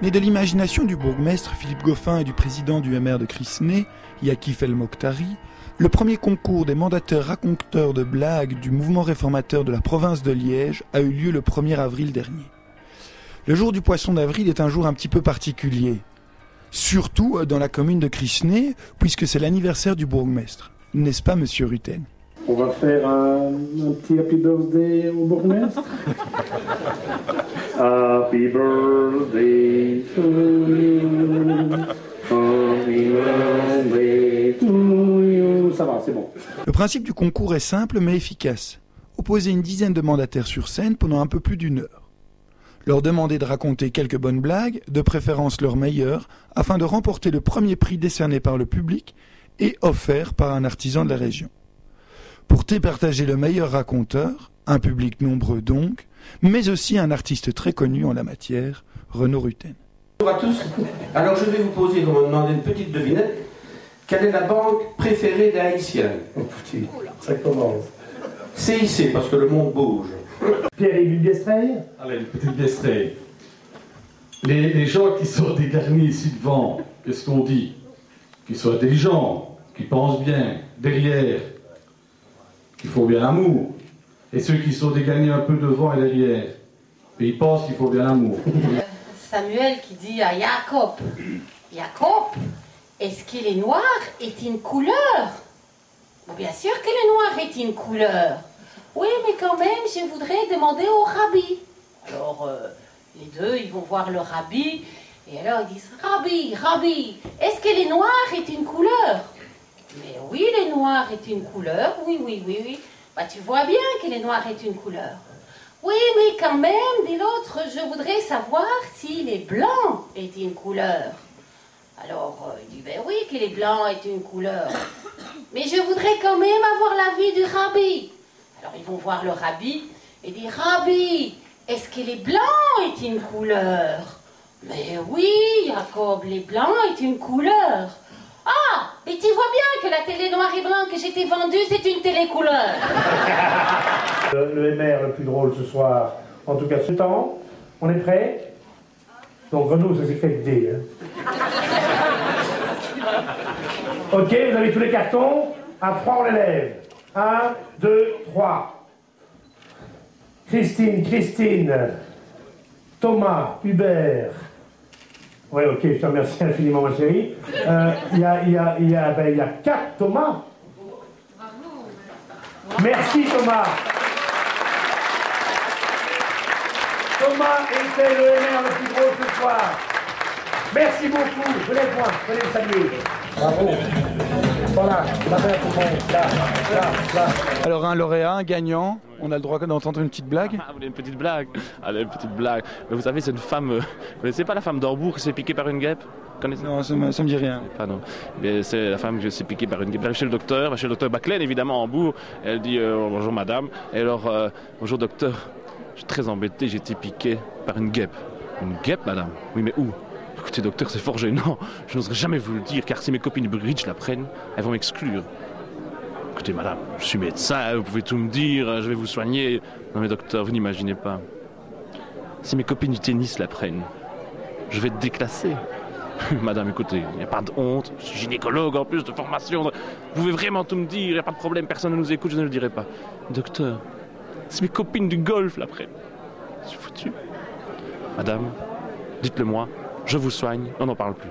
Né de l'imagination du bourgmestre Philippe Goffin et du président du MR de Crisnay, Yakif El Mokhtari, le premier concours des mandateurs raconteurs de blagues du mouvement réformateur de la province de Liège a eu lieu le 1er avril dernier. Le jour du poisson d'avril est un jour un petit peu particulier, surtout dans la commune de Crisnay, puisque c'est l'anniversaire du bourgmestre. N'est-ce pas, monsieur Rutten? On va faire un petit happy birthday au bourgmestre. Happy birthday to you. Happy birthday to you. Ça va, c'est bon. Le principe du concours est simple mais efficace. Opposer une dizaine de mandataires sur scène pendant un peu plus d'1 heure. Leur demander de raconter quelques bonnes blagues, de préférence leurs meilleures, afin de remporter le premier prix décerné par le public et offert par un artisan de la région. Pour départager le meilleur raconteur, un public nombreux donc, mais aussi un artiste très connu en la matière, Renaud Rutten. Bonjour à tous. Alors je vais vous poser, comme on demandait, une petite devinette. Quelle est la banque préférée des Haïtiens? Oh putain, ça commence. CIC, parce que le monde bouge. Pierre-Yves Biestreil. Allez, une petite Biestreil. Les gens qui sont dégarnis ici devant, qu'est-ce qu'on dit? Qu'ils soient intelligents, qu'ils pensent bien, derrière, qu'il faut bien l'amour. Et ceux qui sont dégagnés un peu devant et derrière, et ils pensent qu'il faut bien l'amour. Samuel qui dit à Jacob, Jacob, est-ce que le noir est une couleur? Bien sûr que le noir est une couleur. Oui, mais quand même, je voudrais demander au rabbi. Alors, les deux, ils vont voir le rabbi, et alors ils disent, Rabbi, est-ce que le noir est une couleur? Mais oui, le noir est une couleur, oui. Bah, tu vois bien que le noir est une couleur. Oui, mais quand même, dit l'autre, je voudrais savoir si les blancs est une couleur. Alors, il dit, ben oui, que les blancs est une couleur. Mais je voudrais quand même avoir l'avis du rabbi. Alors, ils vont voir le rabbi et disent, Rabbi, est-ce que les blancs est une couleur? Mais oui, Jacob, les blancs est une couleur. Ah, mais tu vois bien que la télé noir et blanc que j'ai t'ai vendue, c'est une télé couleur. Le MR le plus drôle ce soir, en tout cas ce temps, on est prêt? Donc Renaud, ça s'écrit avec D. Hein. Ok, vous avez tous les cartons. À 3, on les lève. 1, 2, 3. Christine. Thomas, Hubert. Oui, ok, je te remercie infiniment, ma chérie. Il y a 4 Thomas. Merci, Thomas. Thomas était le MR le plus gros ce soir. Merci beaucoup. Venez le saluer. Bravo. Voilà, la main tout le monde. Là. Alors un lauréat, un gagnant, on a le droit d'entendre une petite blague. Ah, vous voulez une petite blague? Allez, une petite blague. Mais vous savez, c'est une femme... vous connaissez pas la femme d'Orbourg qui s'est piquée par une guêpe? Non, ça me dit rien. Ah non. Mais c'est la femme qui s'est piquée par une guêpe. Elle arrive chez le docteur Baclen, évidemment, en Bourg. Elle dit bonjour madame. Et alors, bonjour docteur. Je suis très embêté, j'ai été piqué par une guêpe. Une guêpe, madame? Oui, mais où? Écoutez, docteur, c'est fort gênant. Je n'oserais jamais vous le dire, car si mes copines bridge l'apprennent, elles vont m'exclure. Écoutez, madame, je suis médecin, vous pouvez tout me dire, je vais vous soigner. Non mais docteur, vous n'imaginez pas. Si mes copines du tennis l'apprennent, je vais être déclassé. Madame, écoutez, il n'y a pas de honte, je suis gynécologue en plus de formation. Vous pouvez vraiment tout me dire, il n'y a pas de problème, personne ne nous écoute, je ne le dirai pas. Docteur, si mes copines du golf l'apprennent, je suis foutu. Madame, dites-le moi, je vous soigne, on n'en parle plus.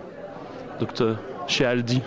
Docteur, chez Aldi,